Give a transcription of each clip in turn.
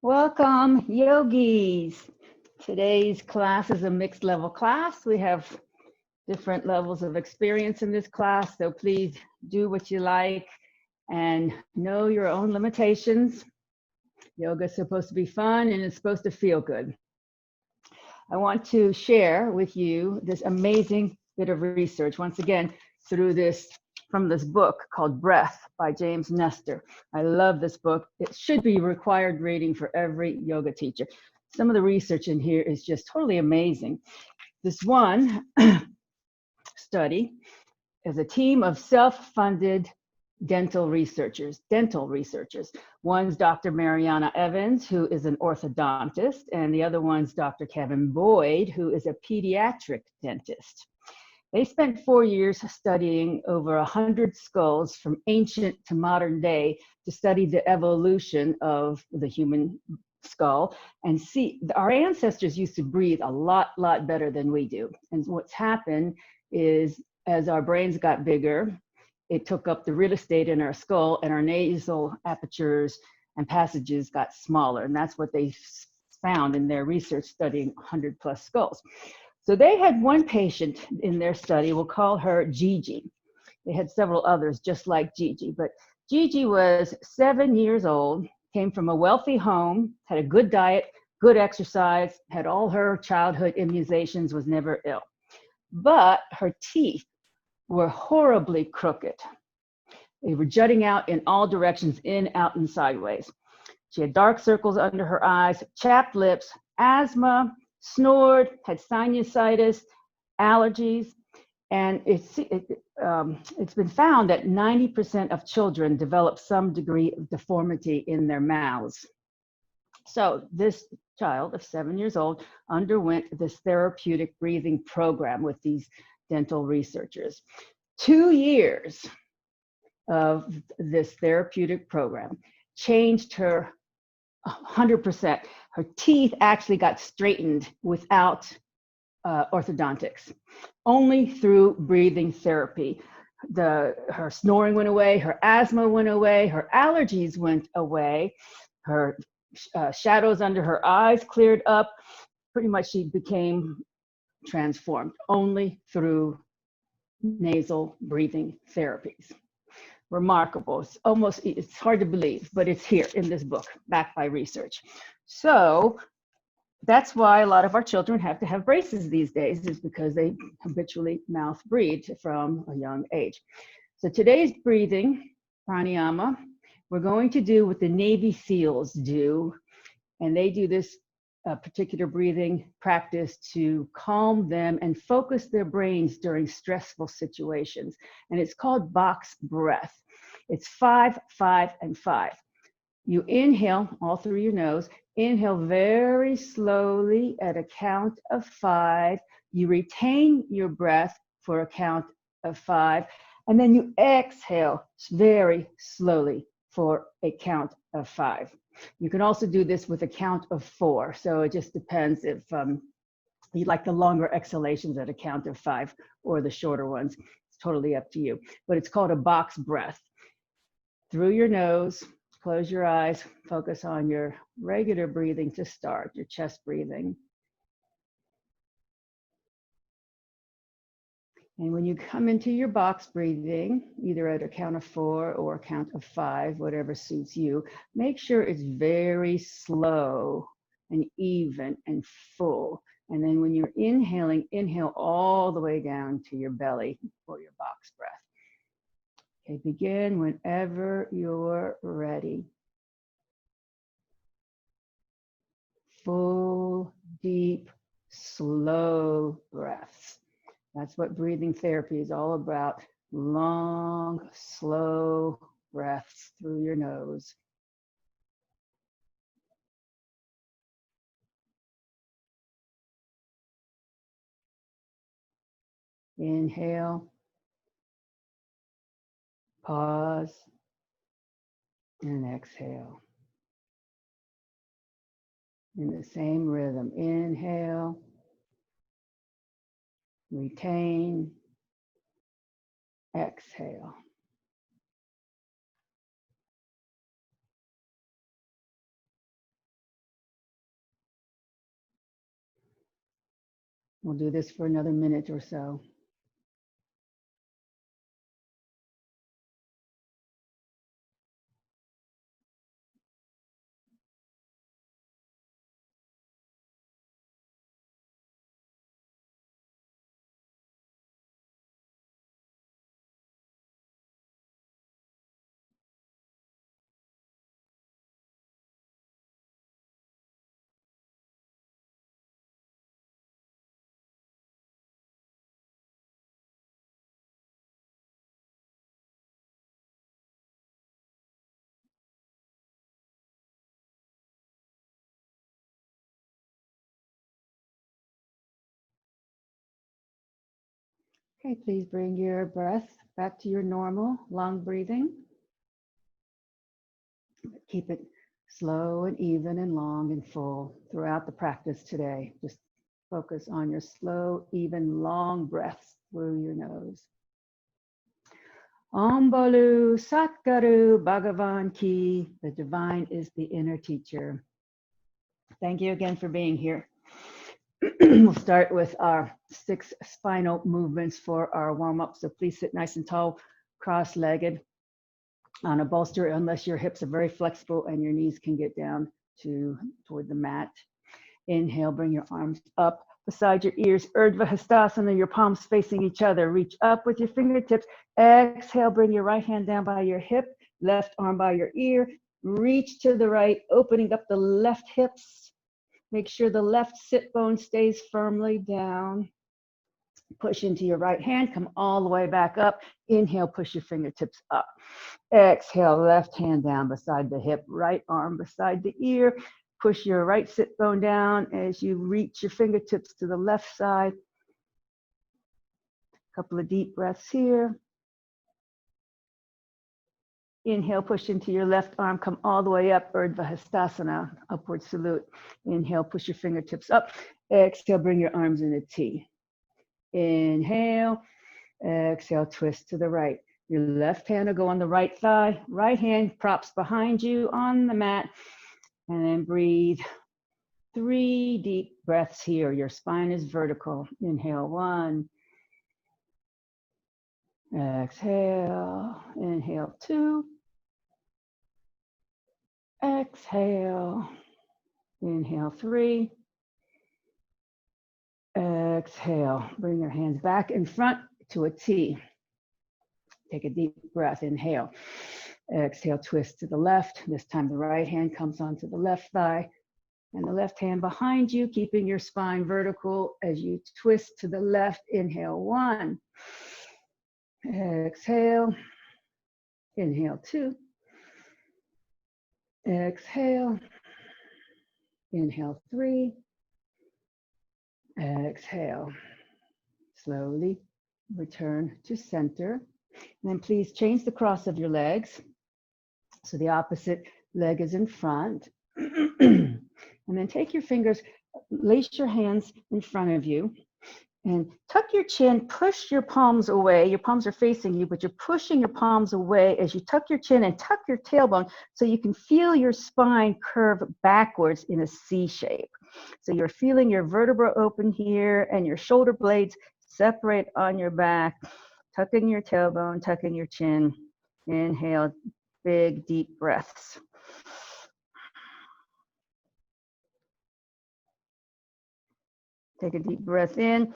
Welcome, yogis. Today's class is a mixed level class. We have different levels of experience in this class, so please do what you like and know your own limitations. Yoga is supposed to be fun and it's supposed to feel good. I want to share with you this amazing bit of research, once again, from this book called Breath by James Nestor. I love this book. It should be required reading for every yoga teacher. Some of the research in here is just totally amazing. This one study is a team of self-funded dental researchers. One's Dr. Mariana Evans, who is an orthodontist, and the other one's Dr. Kevin Boyd, who is a pediatric dentist. They spent 4 years studying over 100 skulls from ancient to modern day to study the evolution of the human skull and see our ancestors used to breathe a lot better than we do. And what's happened is as our brains got bigger, it took up the real estate in our skull and our nasal apertures and passages got smaller. And that's what they found in their research studying 100 plus skulls. So they had one patient in their study, we'll call her Gigi. They had several others just like Gigi, but Gigi was 7 years old, came from a wealthy home, had a good diet, good exercise, had all her childhood immunizations, was never ill. But her teeth were horribly crooked. They were jutting out in all directions, in, out, and sideways. She had dark circles under her eyes, chapped lips, asthma, snored, had sinusitis, allergies, and it's been found that 90% of children develop some degree of deformity in their mouths. So this child of 7 years old underwent this therapeutic breathing program with these dental researchers. 2 years of this therapeutic program changed her 100%. Her teeth actually got straightened without orthodontics, only through breathing therapy. Her snoring went away, her asthma went away, her allergies went away, her shadows under her eyes cleared up. Pretty much she became transformed only through nasal breathing therapies. Remarkable. It's hard to believe, but it's here in this book, backed by research. So that's why a lot of our children have to have braces these days, is because they habitually mouth breathe from a young age. So today's breathing, pranayama, we're going to do what the Navy SEALs do. And they do this particular breathing practice to calm them and focus their brains during stressful situations. And it's called box breath. It's 5, 5, and 5. You inhale all through your nose. Inhale very slowly at a count of 5. You retain your breath for a count of 5. And then you exhale very slowly for a count of 5. You can also do this with a count of 4. So it just depends if you like the longer exhalations at a count of 5 or the shorter ones. It's totally up to you. But it's called a box breath. Through your nose, close your eyes, focus on your regular breathing to start, your chest breathing. And when you come into your box breathing, either at a count of 4 or a count of 5, whatever suits you, make sure it's very slow and even and full. And then when you're inhaling, inhale all the way down to your belly for your box breath. Okay, begin whenever you're ready. Full, deep, slow breaths. That's what breathing therapy is all about. Long, slow breaths through your nose. Inhale, pause, and exhale. In the same rhythm, inhale, retain, exhale. We'll do this for another minute or so. Okay, please bring your breath back to your normal long breathing. Keep it slow and even and long and full throughout the practice today. Just focus on your slow, even, long breaths through your nose. Om Balu Satguru Bhagavan Ki, the divine is the inner teacher. Thank you again for being here. We'll start with our 6 spinal movements for our warm-up. So please sit nice and tall, cross-legged on a bolster, unless your hips are very flexible and your knees can get down toward the mat. Inhale, bring your arms up beside your ears. Urdhva Hastasana, your palms facing each other. Reach up with your fingertips. Exhale, bring your right hand down by your hip, left arm by your ear. Reach to the right, opening up the left hips. Make sure the left sit bone stays firmly down. Push into your right hand, come all the way back up. Inhale, push your fingertips up. Exhale, left hand down beside the hip, right arm beside the ear. Push your right sit bone down as you reach your fingertips to the left side. A couple of deep breaths here. Inhale, push into your left arm, come all the way up, Urdhva Hastasana, upward salute. Inhale, push your fingertips up. Exhale, bring your arms in a T. Inhale, exhale, twist to the right. Your left hand will go on the right thigh. Right hand props behind you on the mat. And then breathe 3 deep breaths here. Your spine is vertical. Inhale, 1. Exhale, inhale, 2. Exhale, inhale, 3. Exhale, bring your hands back in front to a T. Take a deep breath, inhale. Exhale, twist to the left. This time the right hand comes onto the left thigh and the left hand behind you, keeping your spine vertical as you twist to the left. Inhale, 1. Exhale, inhale, 2. Exhale, inhale, 3. Exhale, slowly return to center. And then please change the cross of your legs. So the opposite leg is in front. And then take your fingers, lace your hands in front of you and tuck your chin, push your palms away. Your palms are facing you, but you're pushing your palms away as you tuck your chin and tuck your tailbone so you can feel your spine curve backwards in a C shape. So you're feeling your vertebra open here and your shoulder blades separate on your back, tucking your tailbone, tucking your chin. Inhale, big, deep breaths. Take a deep breath in.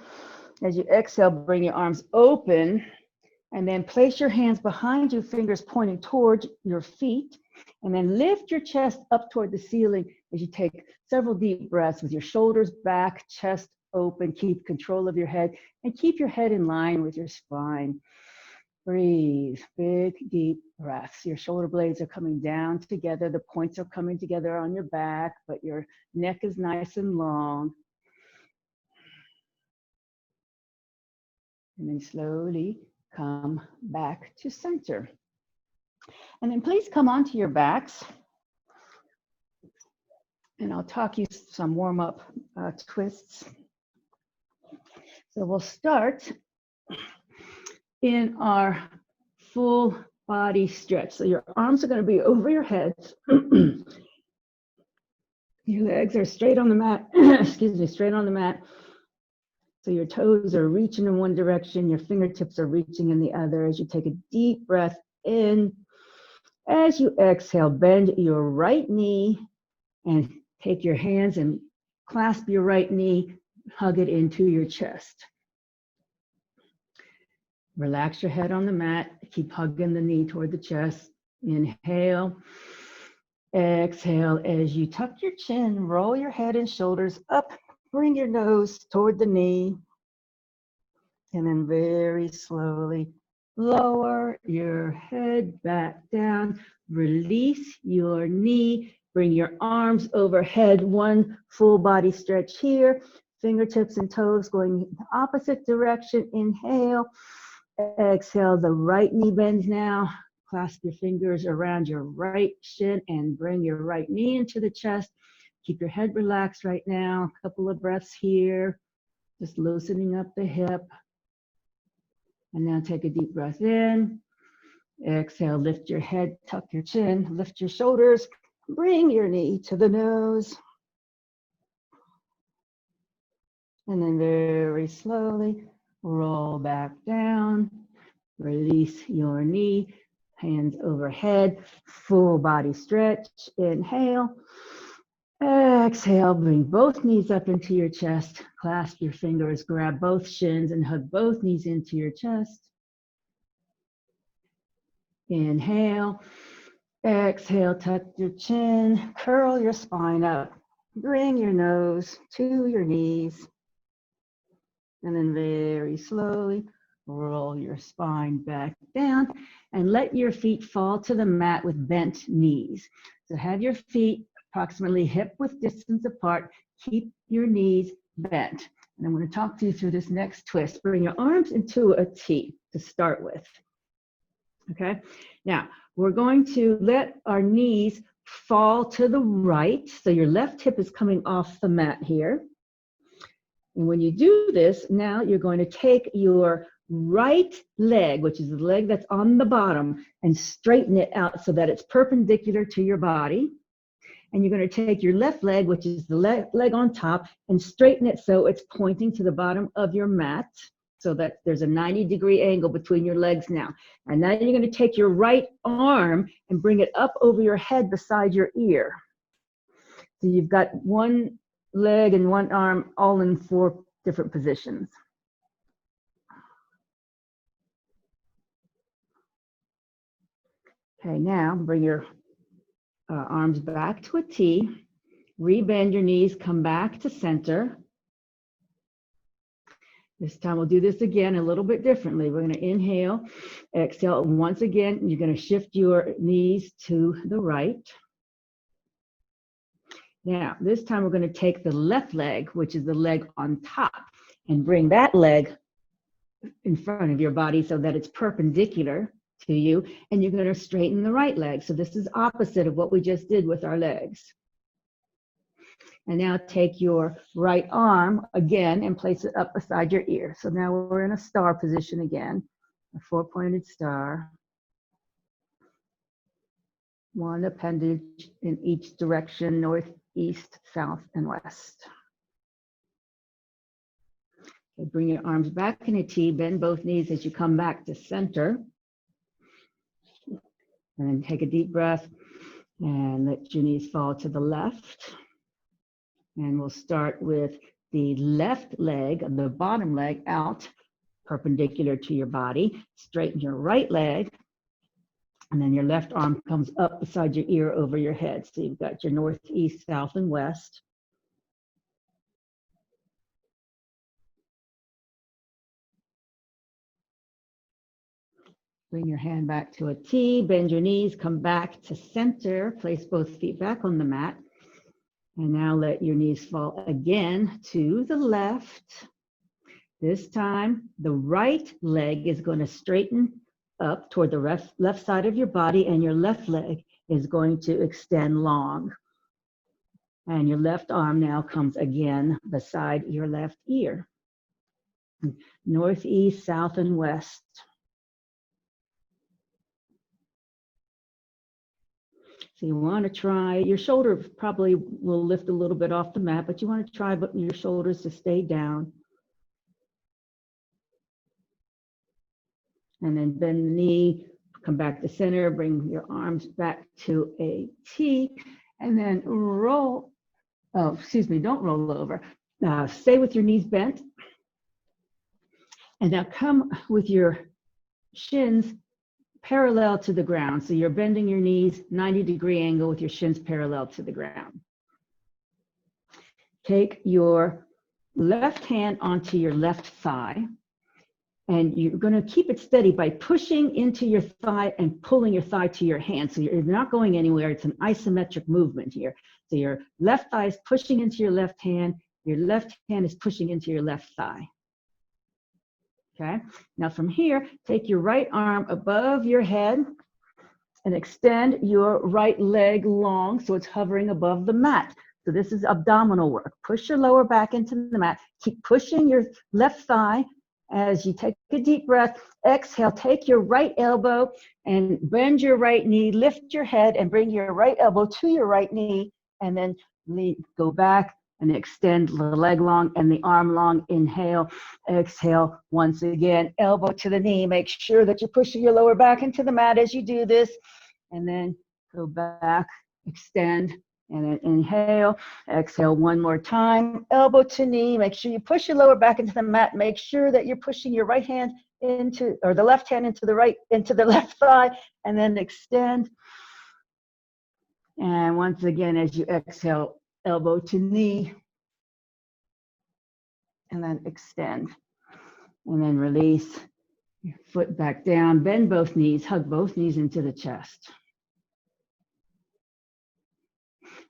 As you exhale, bring your arms open and then place your hands behind you, fingers pointing towards your feet, and then lift your chest up toward the ceiling as you take several deep breaths with your shoulders back, chest open. Keep control of your head and keep your head in line with your spine. Breathe, big, deep breaths. Your shoulder blades are coming down together. The points are coming together on your back, but your neck is nice and long. And then slowly come back to center. And then please come onto your backs. And I'll talk you some warm-up twists. So we'll start in our full body stretch. So your arms are going to be over your heads. Your legs are straight on the mat. Excuse me, straight on the mat. So your toes are reaching in one direction, your fingertips are reaching in the other as you take a deep breath in. As you exhale, bend your right knee and take your hands and clasp your right knee, hug it into your chest. Relax your head on the mat, keep hugging the knee toward the chest. Inhale, exhale as you tuck your chin, roll your head and shoulders up, bring your nose toward the knee, and then very slowly lower your head back down, release your knee, bring your arms overhead, one full body stretch here, fingertips and toes going in the opposite direction. Inhale, exhale, the right knee bends now. Clasp your fingers around your right shin and bring your right knee into the chest. Keep your head relaxed right now. A couple of breaths here, just loosening up the hip. And now take a deep breath in. Exhale, lift your head, tuck your chin, lift your shoulders, bring your knee to the nose. And then very slowly roll back down. Release your knee, hands overhead, full body stretch. Inhale. Exhale, bring both knees up into your chest. Clasp your fingers, grab both shins and hug both knees into your chest. Inhale. Exhale, tuck your chin, curl your spine up. Bring your nose to your knees. And then very slowly roll your spine back down and let your feet fall to the mat with bent knees. So have your feet approximately hip width distance apart. Keep your knees bent. And I'm going to talk to you through this next twist. Bring your arms into a T to start with. Okay, now we're going to let our knees fall to the right. So your left hip is coming off the mat here. And when you do this, now you're going to take your right leg, which is the leg that's on the bottom, and straighten it out so that it's perpendicular to your body. And you're going to take your left leg, which is the leg on top, and straighten it so it's pointing to the bottom of your mat, so that there's a 90-degree angle between your legs now. And now you're going to take your right arm and bring it up over your head beside your ear. So you've got one leg and one arm all in 4 different positions. Okay, now bring your arms back to a T, rebend your knees, come back to center. This time we'll do this again a little bit differently. We're going to inhale, exhale. Once again, you're going to shift your knees to the right. Now, this time we're going to take the left leg, which is the leg on top, and bring that leg in front of your body so that it's perpendicular to you, and you're going to straighten the right leg. So this is opposite of what we just did with our legs. And now take your right arm again and place it up beside your ear. So now we're in a star position again, a 4-pointed star. One appendage in each direction, north, east, south, and west. Okay, bring your arms back in a T, bend both knees as you come back to center. And then take a deep breath and let your knees fall to the left. And we'll start with the left leg, the bottom leg out, perpendicular to your body. Straighten your right leg. And then your left arm comes up beside your ear over your head. So you've got your north, east, south, and west. Bring your hand back to a T, bend your knees, come back to center, place both feet back on the mat. And now let your knees fall again to the left. This time, the right leg is going to straighten up toward the left side of your body, and your left leg is going to extend long. And your left arm now comes again beside your left ear. North, east, south, and west. So you want to try, your shoulder probably will lift a little bit off the mat, but you want to try your shoulders to stay down. and then bend the knee, come back to center, bring your arms back to a T, and then roll. Oh, excuse me, don't roll over. Stay with your knees bent. And now come with your shins parallel to the ground. So you're bending your knees 90-degree angle with your shins parallel to the ground. Take your left hand onto your left thigh, and you're going to keep it steady by pushing into your thigh and pulling your thigh to your hand. So you're not going anywhere. It's an isometric movement here. So your left thigh is pushing into your left hand. Your left hand is pushing into your left thigh. Okay. Now from here, take your right arm above your head and extend your right leg long so it's hovering above the mat. So this is abdominal work. Push your lower back into the mat. Keep pushing your left thigh as you take a deep breath. Exhale, take your right elbow and bend your right knee. Lift your head and bring your right elbow to your right knee, and then go back and extend the leg long and the arm long. Inhale, exhale. Once again, elbow to the knee. Make sure that you're pushing your lower back into the mat as you do this. And then go back, extend, and then inhale, exhale one more time. Elbow to knee. Make sure you push your lower back into the mat. Make sure that you're pushing your right hand into, or the left hand into the left thigh, and then extend. And once again, as you exhale, elbow to knee, and then extend, and then release. Your foot back down, bend both knees, hug both knees into the chest.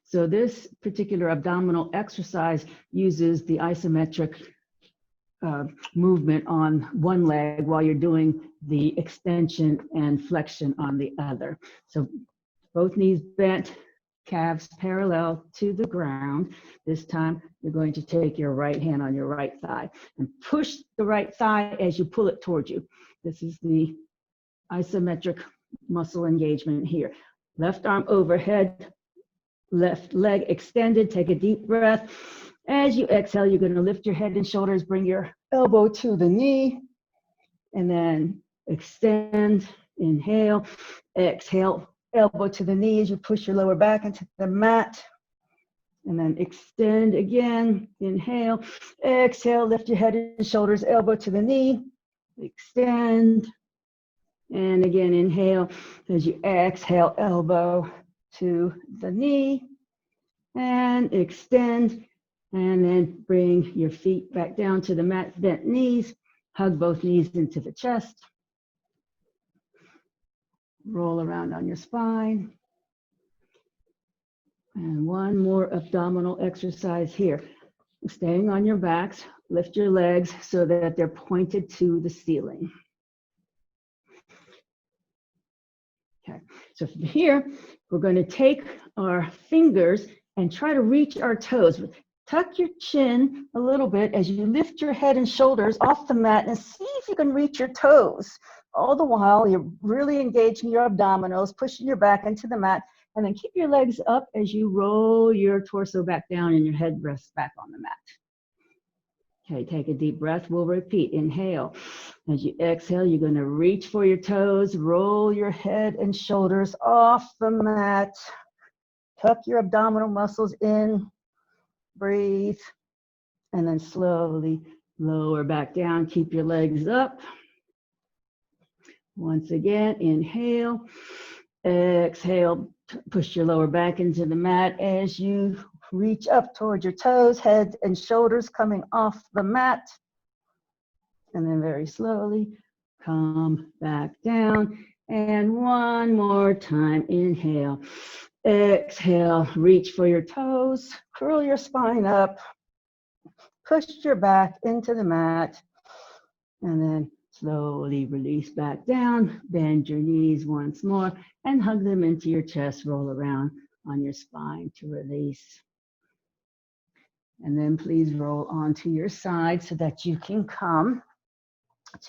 So this particular abdominal exercise uses the isometric movement on one leg while you're doing the extension and flexion on the other. So both knees bent, calves parallel to the ground. This time you're going to take your right hand on your right thigh and push the right thigh as you pull it towards you. This is the isometric muscle engagement here. Left arm overhead, left leg extended. Take a deep breath. As you exhale, you're going to lift your head and shoulders, bring your elbow to the knee, and then extend. Inhale, exhale, elbow to the knee as you push your lower back into the mat, and then extend again. Inhale, exhale, lift your head and shoulders, elbow to the knee, extend, and again inhale as you exhale, elbow to the knee, and extend, and then bring your feet back down to the mat, bent knees, hug both knees into the chest, roll around on your spine. And one more abdominal exercise here. Staying on your backs, lift your legs so that they're pointed to the ceiling. Okay, so from here, we're going to take our fingers and try to reach our toes. Tuck your chin a little bit as you lift your head and shoulders off the mat and see if you can reach your toes. All the while, you're really engaging your abdominals, pushing your back into the mat, and then keep your legs up as you roll your torso back down and your head rests back on the mat. Okay, take a deep breath. We'll repeat. Inhale. As you exhale, you're going to reach for your toes, roll your head and shoulders off the mat. Tuck your abdominal muscles in. Breathe. And then slowly lower back down. Keep your legs up. Once again, inhale. Exhale. Push your lower back into the mat as you reach up towards your toes, head and shoulders coming off the mat. And then very slowly come back down. And one more time, inhale. Exhale, reach for your toes, curl your spine up, push your back into the mat, and then slowly release back down, bend your knees once more, and hug them into your chest, roll around on your spine to release. And then please roll onto your side so that you can come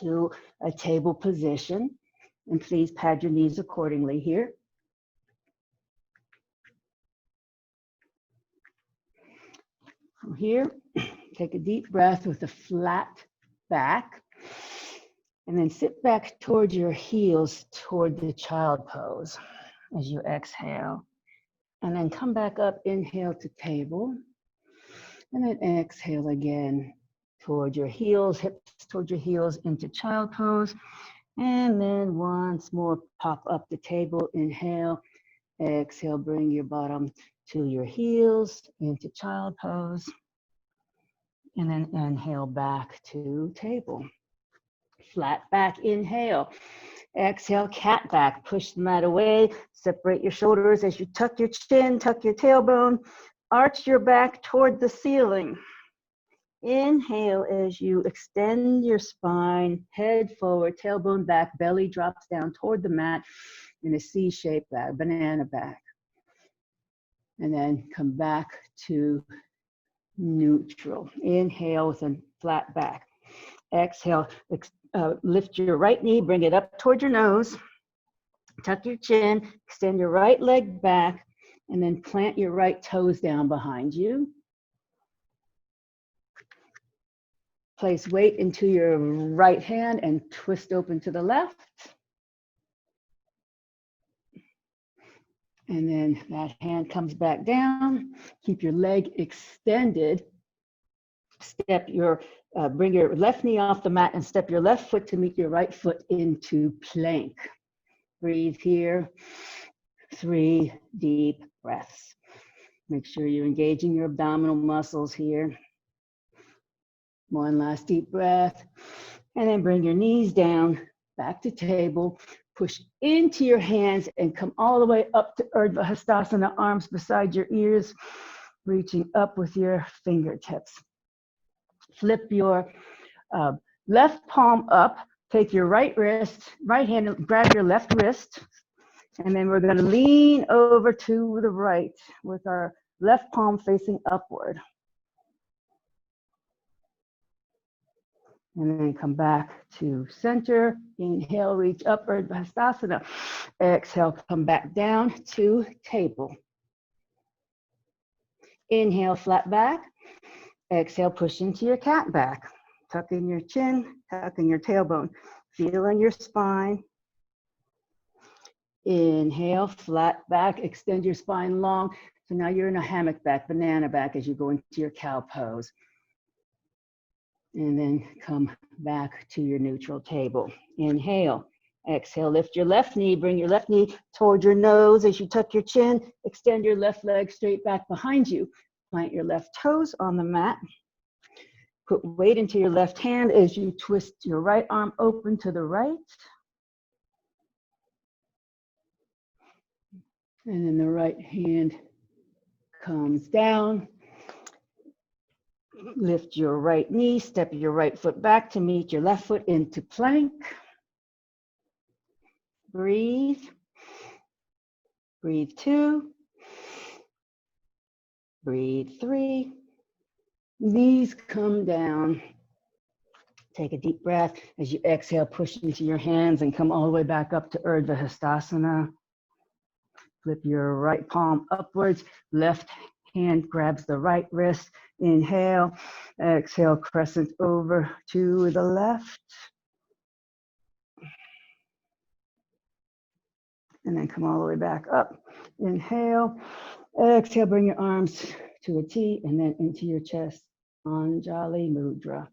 to a table position. And please pad your knees accordingly here. From here, take a deep breath with a flat back. And then sit back toward your heels toward the child pose as you exhale. And then come back up, inhale to table. And then exhale again toward your heels, hips toward your heels into child pose. And then once more, pop up the table, inhale, exhale, bring your bottom to your heels into child pose. And then inhale back to table. Flat back, inhale. Exhale, cat back, push the mat away, separate your shoulders as you tuck your chin, tuck your tailbone, arch your back toward the ceiling. Inhale as you extend your spine, head forward, tailbone back, belly drops down toward the mat in a C-shaped back, banana back. And then come back to neutral. Inhale with a flat back. Exhale, lift your right knee, bring it up toward your nose. Tuck your chin, extend your right leg back, and then plant your right toes down behind you. Place weight into your right hand and twist open to the left. And then that hand comes back down. Keep your leg extended. Bring your left knee off the mat and step your left foot to meet your right foot into plank. Breathe here. 3 deep breaths. Make sure you're engaging your abdominal muscles here. One last deep breath. And then bring your knees down, back to table. Push into your hands and come all the way up to Urdhva Hastasana, arms beside your ears, reaching up with your fingertips. Flip your left palm up. Take your right hand, and grab your left wrist. And then we're going to lean over to the right with our left palm facing upward. And then come back to center. Inhale, reach up, Urdhva Hastasana. Exhale, come back down to table. Inhale, flat back. Exhale, push into your cat back. Tucking your chin, tucking your tailbone. Feeling your spine. Inhale, flat back, extend your spine long. So now you're in a hammock back, banana back as you go into your cow pose. And then come back to your neutral table. Inhale, exhale, lift your left knee, bring your left knee toward your nose as you tuck your chin, extend your left leg straight back behind you. Plant your left toes on the mat. Put weight into your left hand as you twist your right arm open to the right. And then the right hand comes down. Lift your right knee, step your right foot back to meet your left foot into plank. Breathe. Breathe 2. Breathe 3. Knees come down. Take a deep breath as you exhale, push into your hands and come all the way back up to Urdhva Hastasana. Flip your right palm upwards, left hand grabs the right wrist. Inhale, exhale, crescent over to the left. And then come all the way back up. Inhale, exhale, bring your arms to a T and then into your chest. Anjali Mudra,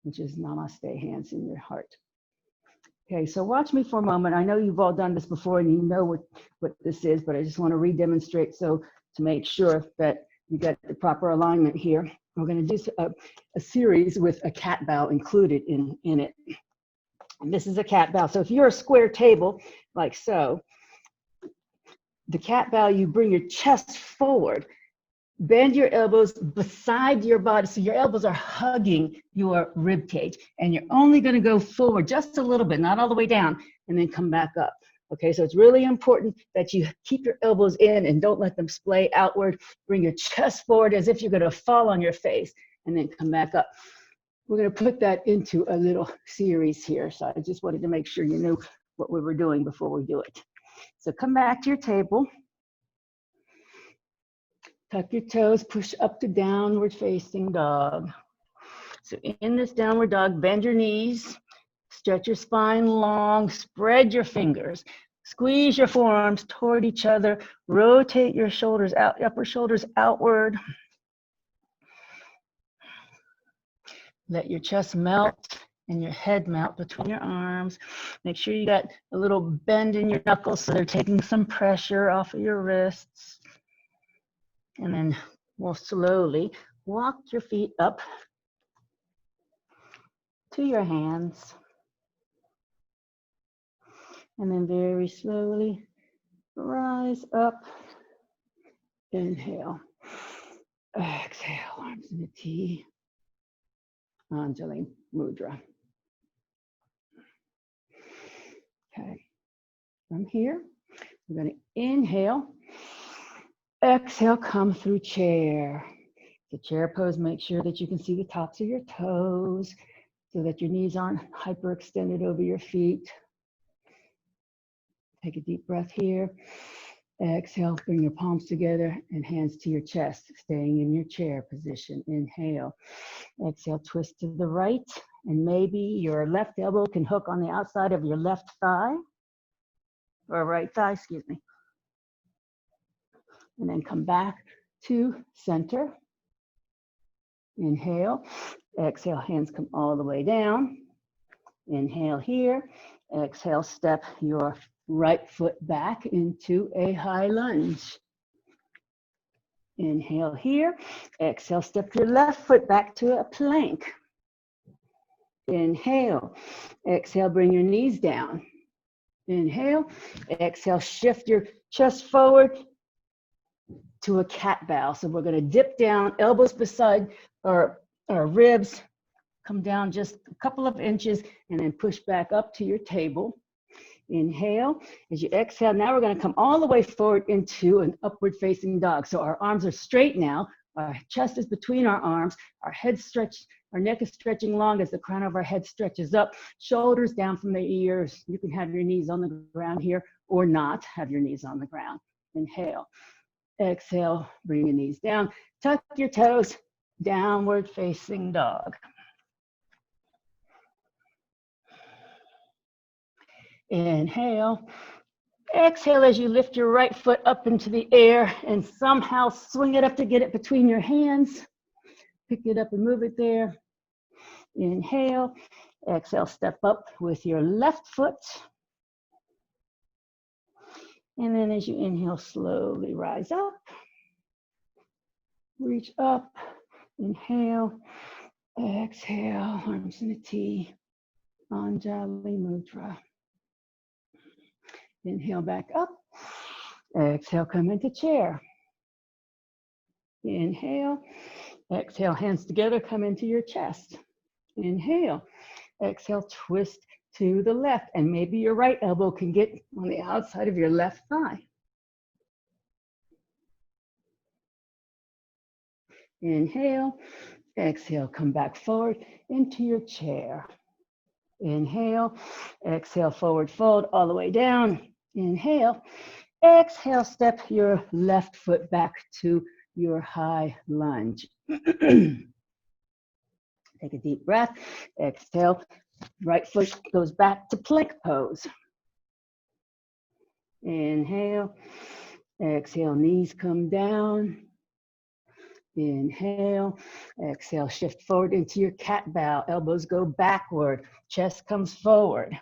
which is Namaste, hands in your heart. Okay, so watch me for a moment. I know you've all done this before and you know what this is, but I just want to re-demonstrate so to make sure that you get the proper alignment here. We're going to do a series with a cat bow included in it. And this is a cat bow. So if you're a square table, like so, the cat bow, you bring your chest forward, bend your elbows beside your body. So your elbows are hugging your rib cage and you're only going to go forward just a little bit, not all the way down, and then come back up. Okay, so it's really important that you keep your elbows in and don't let them splay outward. Bring your chest forward as if you're going to fall on your face and then come back up. We're going to put that into a little series here. So I just wanted to make sure you knew what we were doing before we do it. So come back to your table. Tuck your toes, push up to downward facing dog. So in this downward dog, bend your knees, Stretch your spine long, spread your fingers. Squeeze your forearms toward each other. Rotate your shoulders out, upper shoulders outward. Let your chest melt and your head melt between your arms. Make sure you got a little bend in your knuckles so they're taking some pressure off of your wrists. And then we'll slowly walk your feet up to your hands. And then very slowly rise up. Inhale. Exhale, arms in a T. Anjali Mudra. Okay, from here, we're going to inhale. Exhale, come through chair. The chair pose, make sure that you can see the tops of your toes so that your knees aren't hyperextended over your feet. Take a deep breath here. Exhale, bring your palms together and hands to your chest, staying in your chair position. Inhale. Exhale, twist to the right, and maybe your left elbow can hook on the outside of your left thigh, or right thigh, excuse me. And then come back to center. Inhale. Exhale, hands come all the way down. Inhale here. Exhale, step your right foot back into a high lunge. Inhale here. Exhale, step your left foot back to a plank. Inhale. Exhale, bring your knees down. Inhale. Exhale, shift your chest forward to a cat bow. So we're going to dip down, elbows beside our ribs. Come down just a couple of inches and then push back up to your table. Inhale. As you exhale, now we're going to come all the way forward into an upward facing dog. So our arms are straight now. Our chest is between our arms. Our head stretched, our neck is stretching long as the crown of our head stretches up. Shoulders down from the ears. You can have your knees on the ground here or not have your knees on the ground. Inhale. Exhale. Bring your knees down. Tuck your toes. Downward facing dog. Inhale. Exhale as you lift your right foot up into the air and somehow swing it up to get it between your hands. Pick it up and move it there. Inhale. Exhale, step up with your left foot. And then as you inhale, slowly rise up. Reach up. Inhale. Exhale, arms in a T. Anjali Mudra. Inhale back up. Exhale, come into chair. Inhale. Exhale, hands together, come into your chest. Inhale. Exhale, twist to the left. And maybe your right elbow can get on the outside of your left thigh. Inhale. Exhale, come back forward into your chair. Inhale. Exhale, forward fold all the way down. Inhale. Exhale, step your left foot back to your high lunge. Take a deep breath. Exhale. Right foot goes back to plank pose. Inhale. Exhale, knees come down. Inhale. Exhale, shift forward into your cat bow. Elbows go backward. Chest comes forward.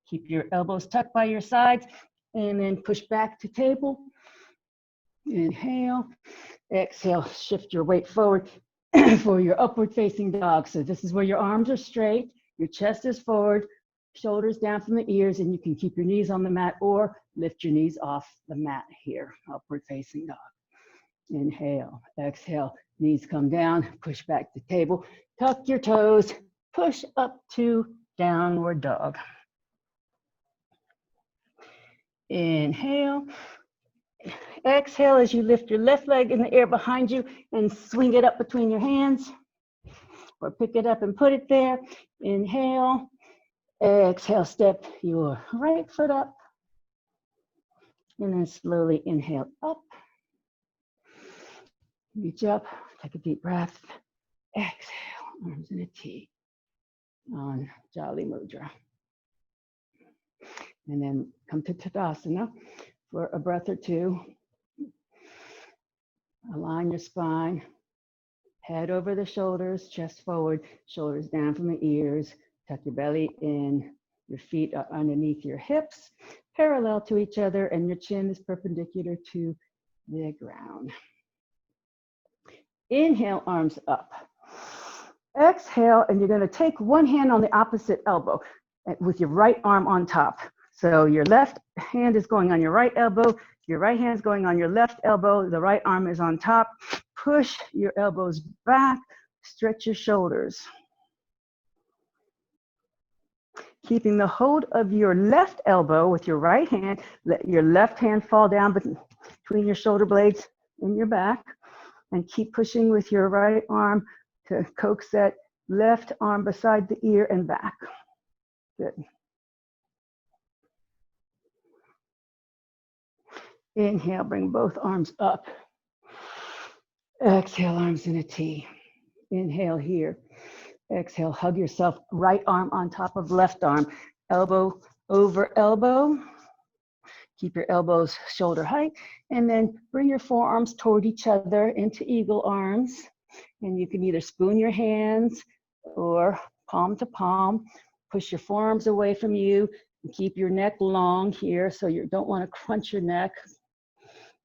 Keep your elbows tucked by your sides and then push back to table. Inhale. Exhale, shift your weight forward for your upward facing dog. So this is where your arms are straight, your chest is forward, shoulders down from the ears, and you can keep your knees on the mat or lift your knees off the mat here, upward facing dog. Inhale, exhale, knees come down, push back to table, tuck your toes, push up to downward dog. Inhale. Exhale as you lift your left leg in the air behind you and swing it up between your hands or pick it up and put it there. Inhale. Exhale, step your right foot up and then slowly inhale up. Reach up, take a deep breath. Exhale, arms in a T. Anjali Mudra. And then come to Tadasana for a breath or two. Align your spine, head over the shoulders, chest forward, shoulders down from the ears. Tuck your belly in, your feet are underneath your hips, parallel to each other, and your chin is perpendicular to the ground. Inhale, arms up. Exhale, and you're going to take one hand on the opposite elbow with your right arm on top. So your left hand is going on your right elbow, your right hand is going on your left elbow, the right arm is on top. Push your elbows back, stretch your shoulders. Keeping the hold of your left elbow with your right hand, let your left hand fall down between your shoulder blades in your back, and keep pushing with your right arm to coax that left arm beside the ear and back. Good. Inhale, bring both arms up. Exhale, arms in a T. Inhale here. Exhale, hug yourself, right arm on top of left arm, elbow over elbow. Keep your elbows shoulder height, and then bring your forearms toward each other into eagle arms. And you can either spoon your hands or palm to palm. Push your forearms away from you and keep your neck long here, so you don't want to crunch your neck.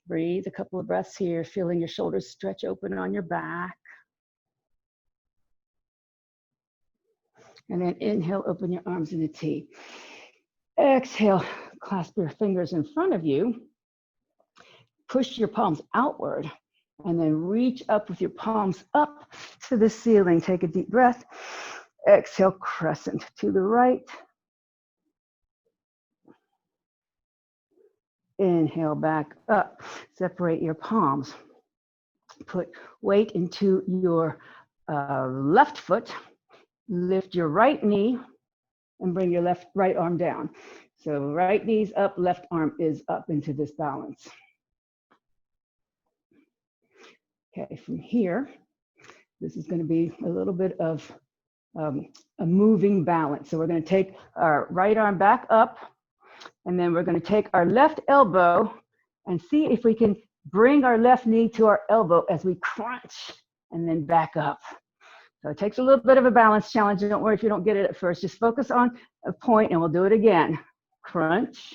Breathe a couple of breaths here, feeling your shoulders stretch open on your back. And then inhale, open your arms in a T. Exhale, clasp your fingers in front of you. Push your palms outward, and then reach up with your palms up to the ceiling. Take a deep breath. Exhale, crescent to the right. Inhale, back up. Separate your palms. Put weight into your left foot. Lift your right knee and bring your right arm down. So right knee's up, left arm is up into this balance. Okay, from here, this is going to be a little bit of a moving balance. So we're going to take our right arm back up, and then we're going to take our left elbow and see if we can bring our left knee to our elbow as we crunch and then back up. So it takes a little bit of a balance challenge. Don't worry if you don't get it at first. Just focus on a point and we'll do it again. Crunch.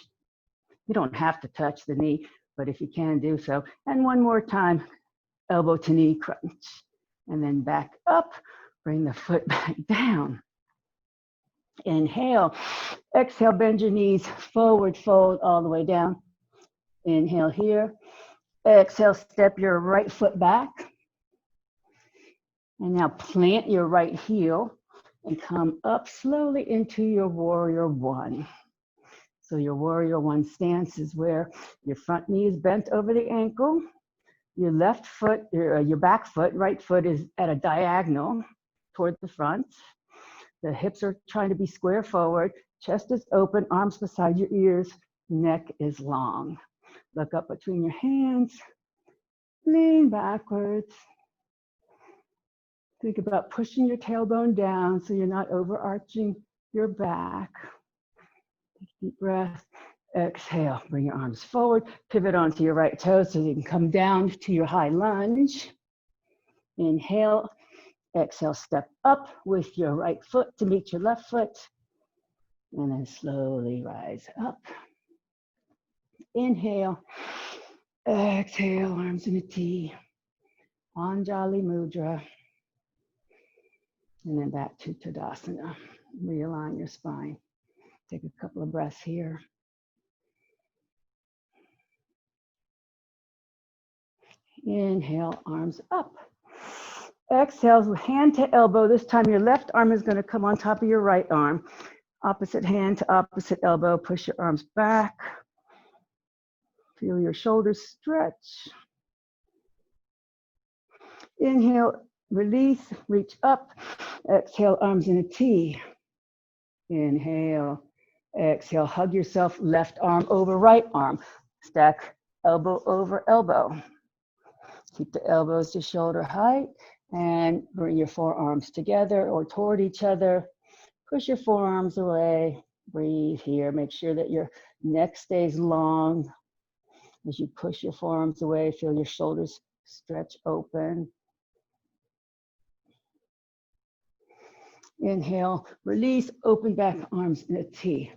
You don't have to touch the knee, but if you can, do so. And one more time, elbow to knee crunch. And then back up, bring the foot back down. Inhale, exhale, bend your knees, forward fold all the way down. Inhale here. Exhale, step your right foot back. And now plant your right heel and come up slowly into your warrior one. So your warrior one stance is where your front knee is bent over the ankle. Your left foot, your back foot, right foot is at a diagonal toward the front. The hips are trying to be square forward. Chest is open, arms beside your ears, neck is long. Look up between your hands, lean backwards. Think about pushing your tailbone down so you're not overarching your back. Take a deep breath. Exhale, bring your arms forward, pivot onto your right toes so you can come down to your high lunge. Inhale, exhale, step up with your right foot to meet your left foot, and then slowly rise up. Inhale, exhale, arms in a T, Anjali Mudra, and then back to Tadasana. Realign your spine. Take a couple of breaths here. Inhale, arms up. Exhale, hand to elbow. This time your left arm is going to come on top of your right arm. Opposite hand to opposite elbow. Push your arms back. Feel your shoulders stretch. Inhale, release, reach up. Exhale, arms in a T. Inhale, exhale, hug yourself, left arm over right arm. Stack elbow over elbow. Keep the elbows to shoulder height and bring your forearms together or toward each other. Push your forearms away Breathe here. Make sure that your neck stays long. As you push your forearms away, feel your shoulders stretch open. Inhale, release, open back arms in a T.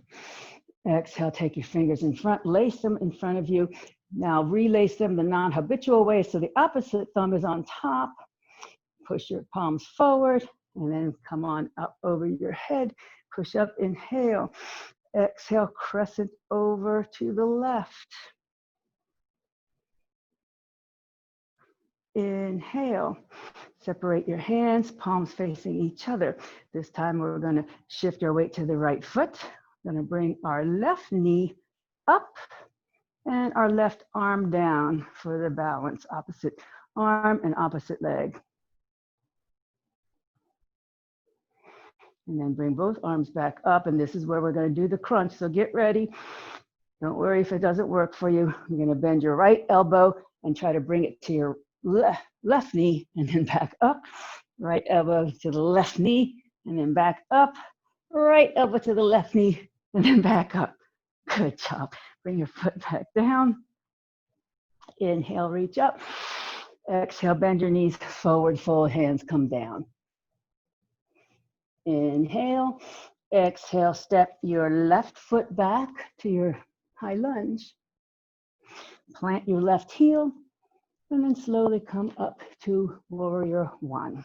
Exhale, take your fingers in front, lace them in front of you. Now relace them the non-habitual way, so the opposite thumb is on top. Push your palms forward, and then come on up over your head. Push up, inhale. Exhale, crescent over to the left. Inhale, separate your hands, palms facing each other. This time we're going to shift our weight to the right foot. We're going to bring our left knee up and our left arm down for the balance. Opposite arm and opposite leg. And then bring both arms back up, and this is where we're going to do the crunch. So get ready. Don't worry if it doesn't work for you. You're going to bend your right elbow and try to bring it to your left knee and then back up. Right elbow to the left knee and then back up. Right elbow to the left knee and then back up. Good job. Bring your foot back down. Inhale, reach up. Exhale, bend your knees forward, fold, hands come down. Inhale, exhale, step your left foot back to your high lunge. Plant your left heel, and then slowly come up to warrior one.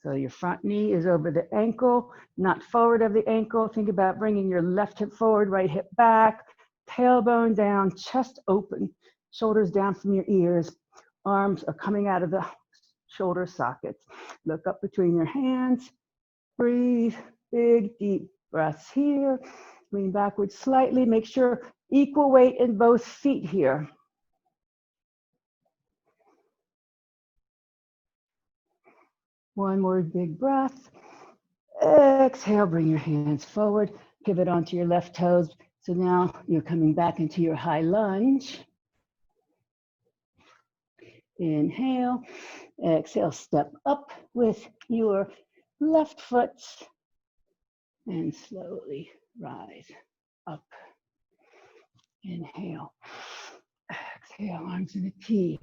So your front knee is over the ankle, not forward of the ankle. Think about bringing your left hip forward, right hip back, tailbone down, chest open, shoulders down from your ears. Arms are coming out of the shoulder sockets. Look up between your hands. Breathe, big, deep breaths here. Lean backwards slightly. Make sure equal weight in both feet here. One more big breath. Exhale, bring your hands forward. Pivot onto your left toes. So now you're coming back into your high lunge. Inhale. Exhale, step up with your left foot and slowly rise up. Inhale. Exhale, arms in a T.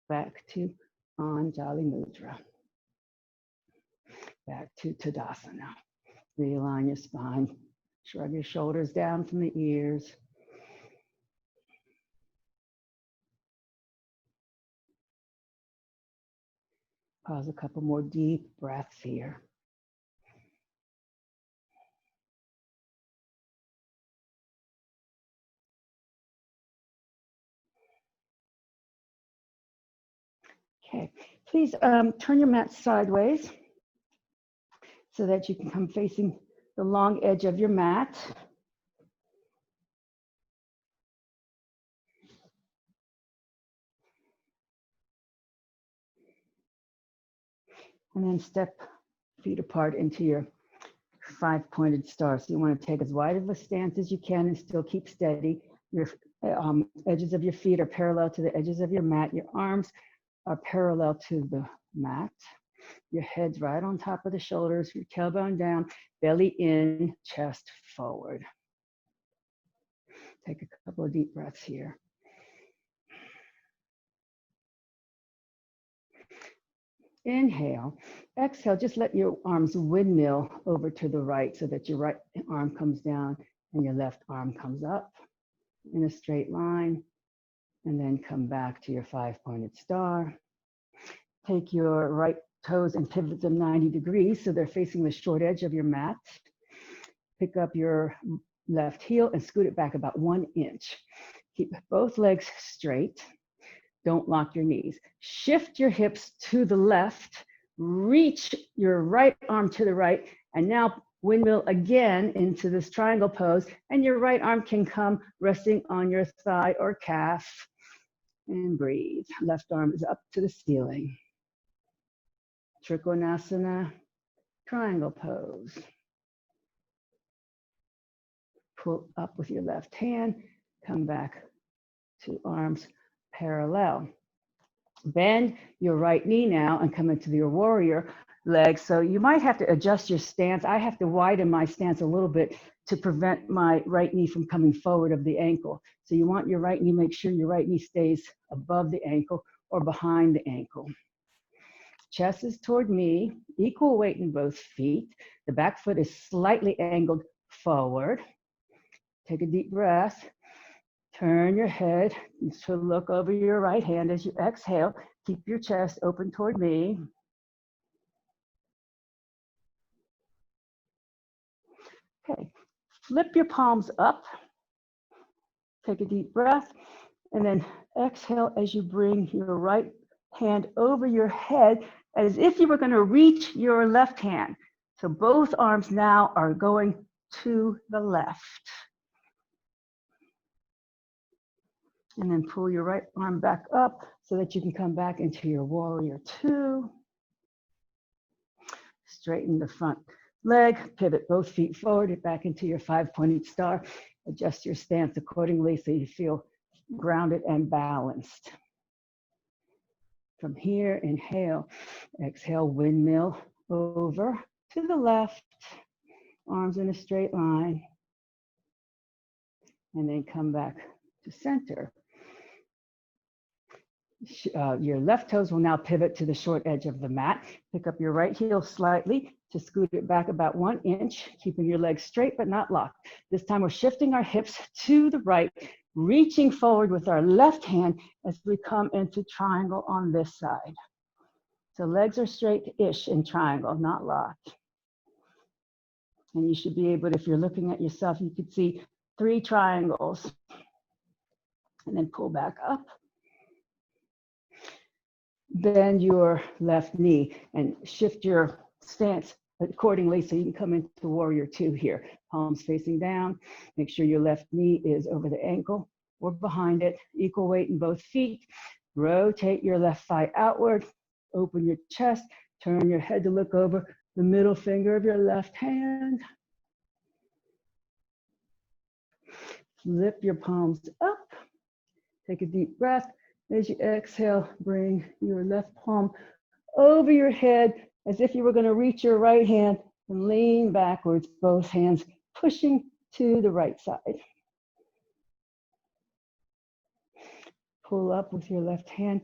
Back to Anjali Mudra. Back to Tadasana. Realign your spine. Shrug your shoulders down from the ears. Pause a couple more deep breaths here. Okay, please turn your mat sideways so that you can come facing the long edge of your mat. And then step feet apart into your 5-pointed star. So you want to take as wide of a stance as you can and still keep steady. Your edges of your feet are parallel to the edges of your mat. Your arms are parallel to the mat. Your head's right on top of the shoulders, your tailbone down, belly in, chest forward. Take a couple of deep breaths here. Inhale, exhale, just let your arms windmill over to the right so that your right arm comes down and your left arm comes up in a straight line, and then come back to your 5-pointed star. Take your right toes and pivot them 90 degrees so they're facing the short edge of your mat. Pick up your left heel and scoot it back about 1 inch. Keep both legs straight. Don't lock your knees. Shift your hips to the left. Reach your right arm to the right. And now windmill again into this triangle pose. And your right arm can come resting on your thigh or calf. And breathe. Left arm is up to the ceiling. Trikonasana, triangle pose. Pull up with your left hand. Come back to arms parallel. Bend your right knee now and come into your warrior leg. So you might have to adjust your stance. I have to widen my stance a little bit to prevent my right knee from coming forward of the ankle. So you want your right knee, make sure your right knee stays above the ankle or behind the ankle. Chest is toward me, equal weight in both feet. The back foot is slightly angled forward. Take a deep breath. Turn your head to look over your right hand as you exhale. Keep your chest open toward me. Okay, flip your palms up. Take a deep breath, and then exhale as you bring your right hand over your head as if you were going to reach your left hand. So both arms now are going to the left. And then pull your right arm back up so that you can come back into your warrior two. Straighten the front leg, pivot both feet forward, back into your 5-pointed star. Adjust your stance accordingly so you feel grounded and balanced. From here, inhale, exhale, windmill over to the left, arms in a straight line, and then come back to center. Your left toes will now pivot to the short edge of the mat. Pick up your right heel slightly to scoot it back about 1 inch, keeping your legs straight but not locked. This time we're shifting our hips to the right, reaching forward with our left hand as we come into triangle on this side. So legs are straight-ish in triangle, not locked. And you should be able to, if you're looking at yourself, you could see 3 triangles. And then pull back up. Bend your left knee and shift your stance accordingly so you can come into warrior two here. Palms facing down. Make sure your left knee is over the ankle or behind it. Equal weight in both feet. Rotate your left thigh outward. Open your chest. Turn your head to look over the middle finger of your left hand. Flip your palms up. Take a deep breath. As you exhale, bring your left palm over your head as if you were going to reach your right hand and lean backwards, both hands pushing to the right side. Pull up with your left hand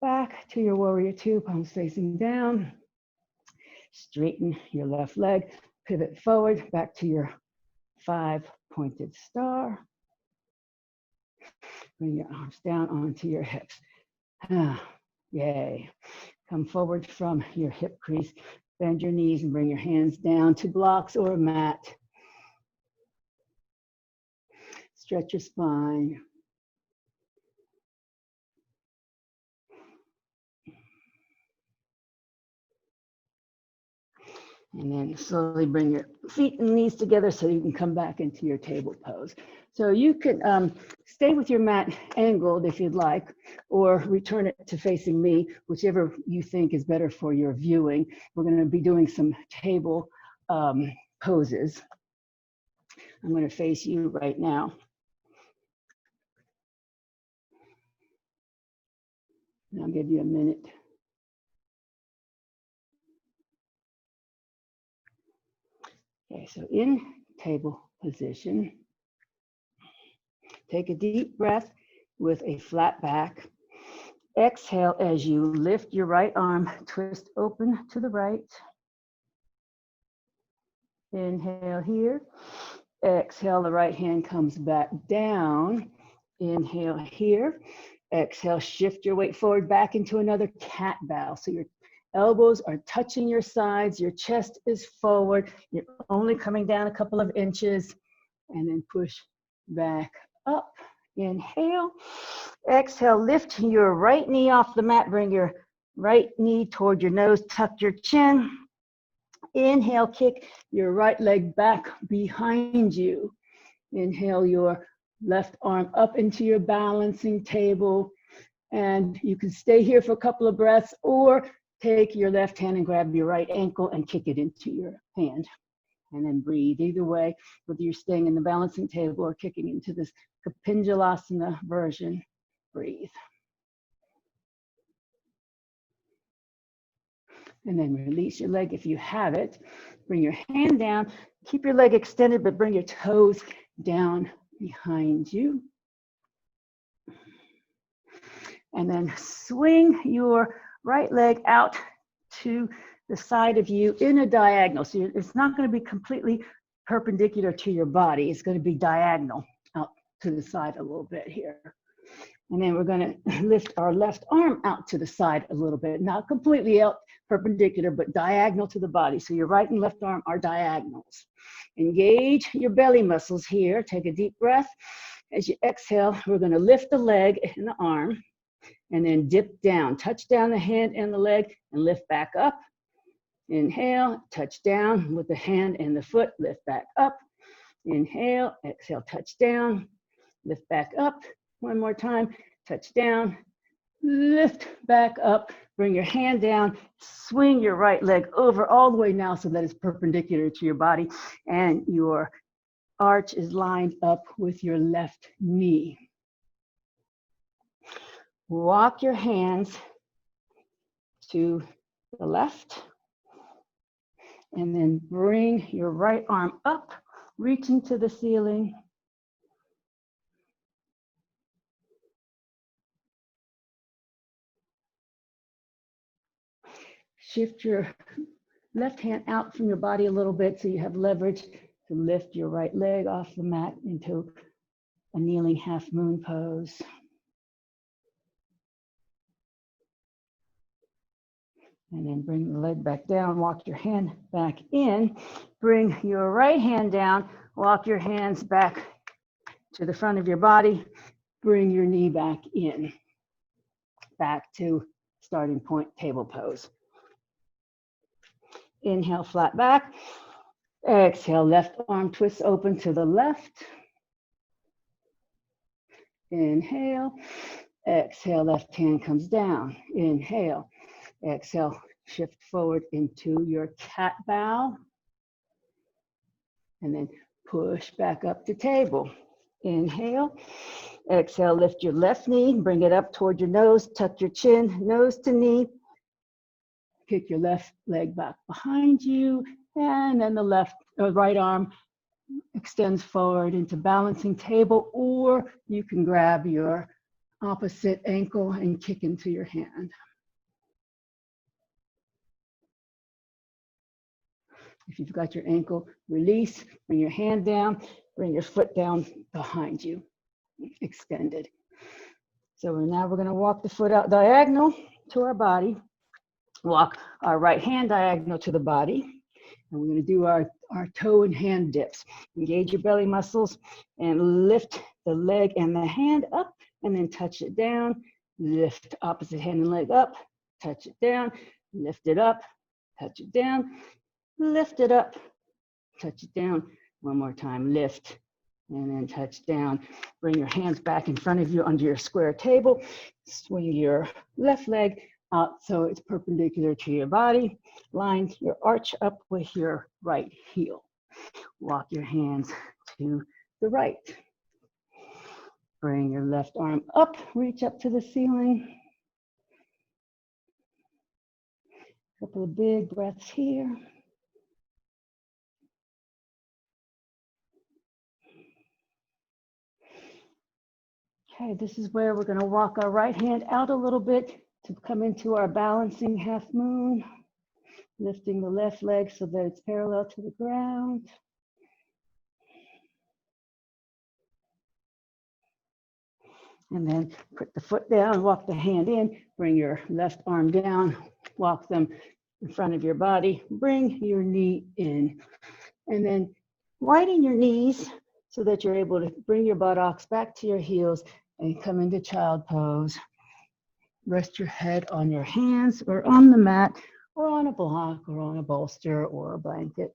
back to your warrior two, palms facing down. Straighten your left leg, pivot forward, back to your 5-pointed star. Bring your arms down onto your hips. Yay. Come forward from your hip crease. Bend your knees and bring your hands down to blocks or a mat. Stretch your spine. And then slowly bring your feet and knees together so you can come back into your table pose. So you can stay with your mat angled if you'd like, or return it to facing me, whichever you think is better for your viewing. We're going to be doing some table poses. I'm going to face you right now. And I'll give you a minute. Okay, so in table position, take a deep breath with a flat back. Exhale as you lift your right arm, twist open to the right. Inhale here. Exhale, the right hand comes back down. Inhale here. Exhale, shift your weight forward back into another cat bow. So your elbows are touching your sides, your chest is forward, you're only coming down a couple of inches, and then push back up. Inhale. Exhale, lift your right knee off the mat, bring your right knee toward your nose, tuck your chin. Inhale, kick your right leg back behind you. Inhale your left arm up into your balancing table. And you can stay here for a couple of breaths or take your left hand and grab your right ankle and kick it into your hand. And then breathe. Either way, whether you're staying in the balancing table or kicking into this Kapinjalasana version, breathe. And then release your leg if you have it. Bring your hand down, Keep your leg extended, but bring your toes down behind you. And then swing your right leg out to the side of you in a diagonal. So it's not going to be completely perpendicular to your body. It's going to be diagonal out to the side a little bit here. And then we're going to lift our left arm out to the side a little bit, not completely out perpendicular, but diagonal to the body. So your right and left arm are diagonals. Engage your belly muscles here. Take a deep breath. As you exhale, we're going to lift the leg and the arm and then dip down. Touch down the hand and the leg and lift back up. Inhale, touch down with the hand and the foot, lift back up. Inhale, exhale, touch down, lift back up. One more time, touch down, lift back up, bring your hand down, swing your right leg over all the way now so that it's perpendicular to your body and your arch is lined up with your left knee. Walk your hands to the left and then bring your right arm up, reaching to the ceiling. Shift your left hand out from your body a little bit so you have leverage to lift your right leg off the mat into a kneeling half moon pose. And then bring the leg back down, walk your hand back in, bring your right hand down, walk your hands back to the front of your body, bring your knee back in, back to starting point table pose. Inhale, flat back. Exhale, left arm twists open to the left. Inhale, exhale, left hand comes down. Inhale, exhale, shift forward into your cat bow. And then push back up to table. Inhale, exhale, lift your left knee, bring it up toward your nose, tuck your chin, nose to knee. Kick your left leg back behind you, and then the right arm extends forward into balancing table, or you can grab your opposite ankle and kick into your hand. If you've got your ankle, release, bring your hand down, bring your foot down behind you, extended. So now we're going to walk the foot out diagonal to our body. Walk our right hand diagonal to the body. And we're going to do our toe and hand dips. Engage your belly muscles and lift the leg and the hand up and then touch it down. Lift opposite hand and leg up, touch it down, lift it up, touch it down, lift it up, touch it down. One more time, lift and then touch down. Bring your hands back in front of you under your square table. Swing your left leg out so it's perpendicular to your body. Line your arch up with your right heel. Walk your hands to the right. Bring your left arm up, reach up to the ceiling. Couple of big breaths here. Okay, this is where we're going to walk our right hand out a little bit to come into our balancing half moon, lifting the left leg so that it's parallel to the ground. And then put the foot down, walk the hand in, bring your left arm down, walk them in front of your body, bring your knee in. And then widen your knees so that you're able to bring your buttocks back to your heels and come into child pose. Rest your head on your hands or on the mat or on a block or on a bolster or a blanket.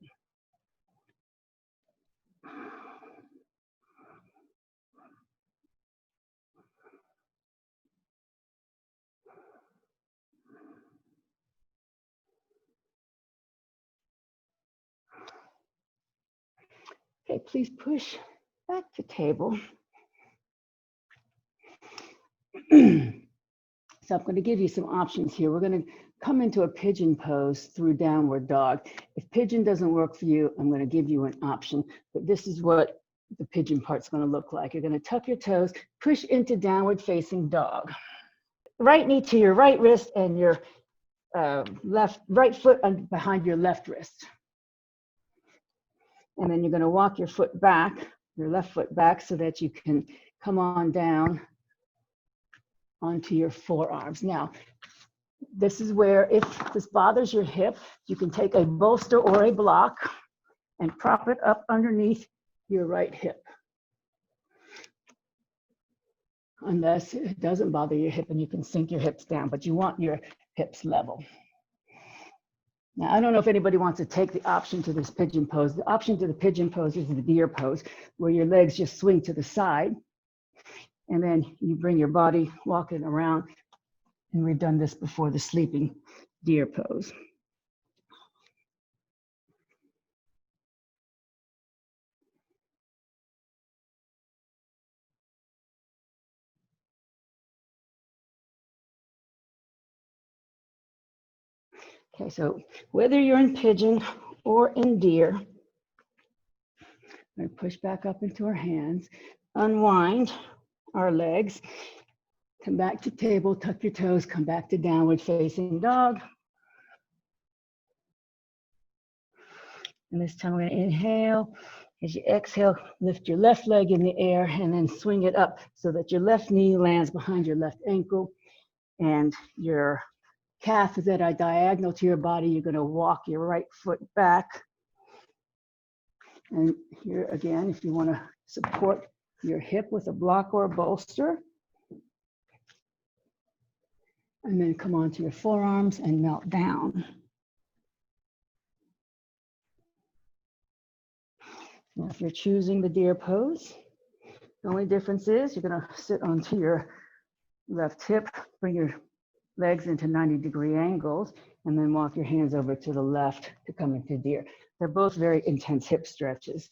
Okay, please push back to table. So I'm going to give you some options here. We're going to come into a pigeon pose through downward dog. If pigeon doesn't work for you, I'm going to give you an option, but this is what the pigeon part's going to look like. You're going to tuck your toes, push into downward facing dog. Right knee to your right wrist and your right foot behind your left wrist. And then you're going to walk your foot back, your left foot back, so that you can come on down onto your forearms. Now, this is where, if this bothers your hip, you can take a bolster or a block and prop it up underneath your right hip. Unless it doesn't bother your hip and you can sink your hips down, but you want your hips level. Now, I don't know if anybody wants to take the option to this pigeon pose. The option to the pigeon pose is the deer pose, where your legs just swing to the side, and then you bring your body walking around, and we've done this before, the sleeping deer pose. Okay, so whether you're in pigeon or in deer, we're going to push back up into our hands, unwind our legs, come back to table, tuck your toes, come back to downward facing dog. And this time we're going to inhale. As you exhale, lift your left leg in the air and then swing it up so that your left knee lands behind your left ankle and your calf is at a diagonal to your body. You're going to walk your right foot back. And here again, if you want to support your hip with a block or a bolster, and then come onto your forearms and melt down. Now, if you're choosing the deer pose, the only difference is you're going to sit onto your left hip, bring your legs into 90-degree angles, and then walk your hands over to the left to come into deer. They're both very intense hip stretches.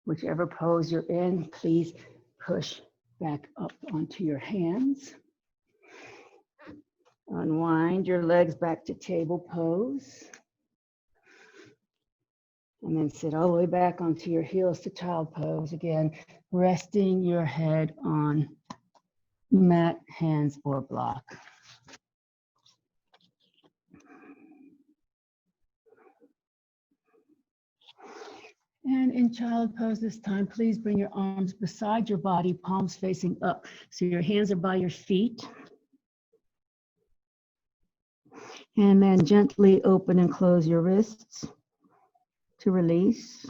Whichever pose you're in, please push back up onto your hands. Unwind your legs back to table pose. And then sit all the way back onto your heels to child pose. Again, resting your head on mat, hands, or block. And in child pose this time, please bring your arms beside your body, palms facing up. So your hands are by your feet. And then gently open and close your wrists to release.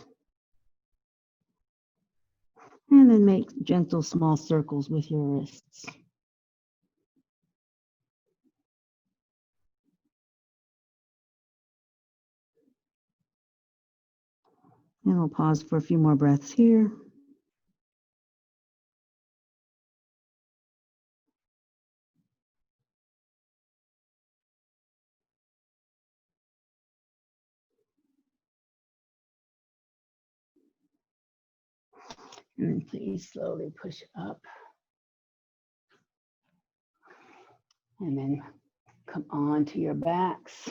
And then make gentle small circles with your wrists. And we'll pause for a few more breaths here. And then please slowly push up. And then come on to your backs.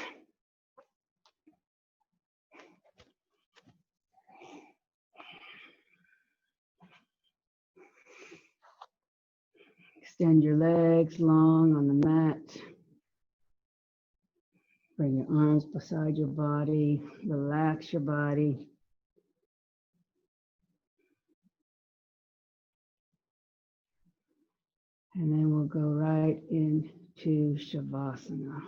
Extend your legs long on the mat. Bring your arms beside your body. Relax your body. And then we'll go right into Shavasana.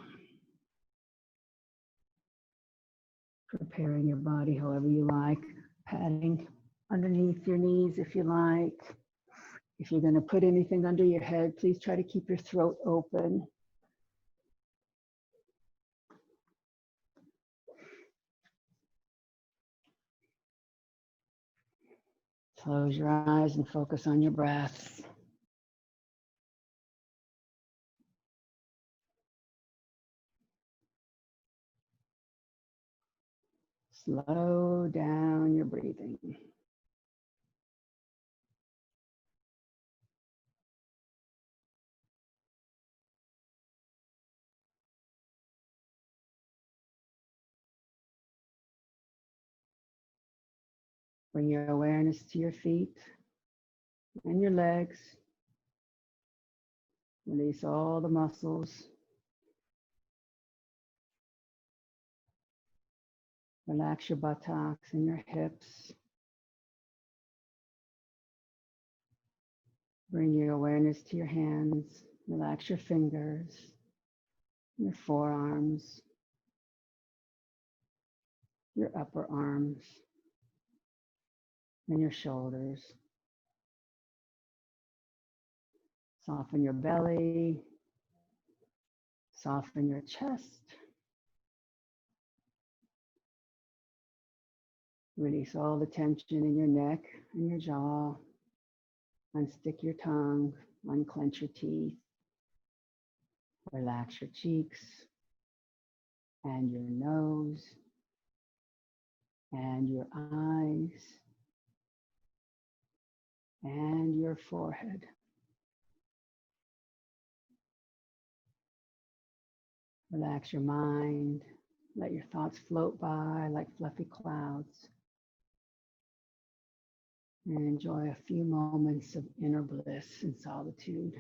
Preparing your body however you like. Patting underneath your knees if you like. If you're going to put anything under your head, please try to keep your throat open. Close your eyes and focus on your breath. Slow down your breathing. Bring your awareness to your feet and your legs. Release all the muscles. Relax your buttocks and your hips. Bring your awareness to your hands. Relax your fingers, your forearms, your upper arms, and your shoulders. Soften your belly. Soften your chest. Release all the tension in your neck and your jaw. Unstick your tongue. Unclench your teeth. Relax your cheeks and your nose and your eyes and your forehead. Relax your mind. Let your thoughts float by like fluffy clouds. And enjoy a few moments of inner bliss and solitude.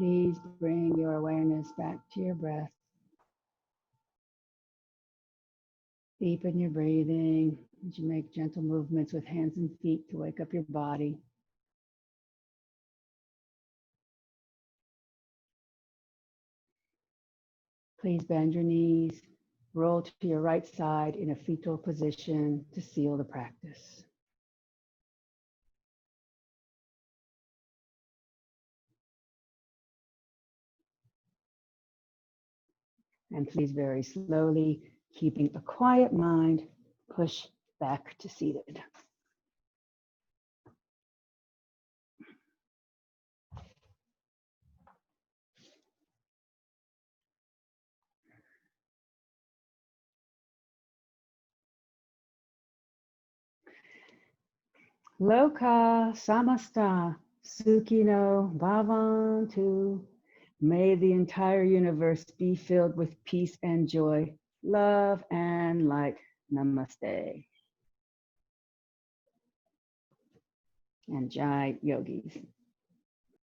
Please bring your awareness back to your breath. Deepen your breathing as you make gentle movements with hands and feet to wake up your body. Please bend your knees, roll to your right side in a fetal position to seal the practice. And please very slowly, keeping a quiet mind, push back to seated. Loka samasta sukhino bhavantu. May the entire universe be filled with peace and joy, love and light. Namaste. And Jai Yogis.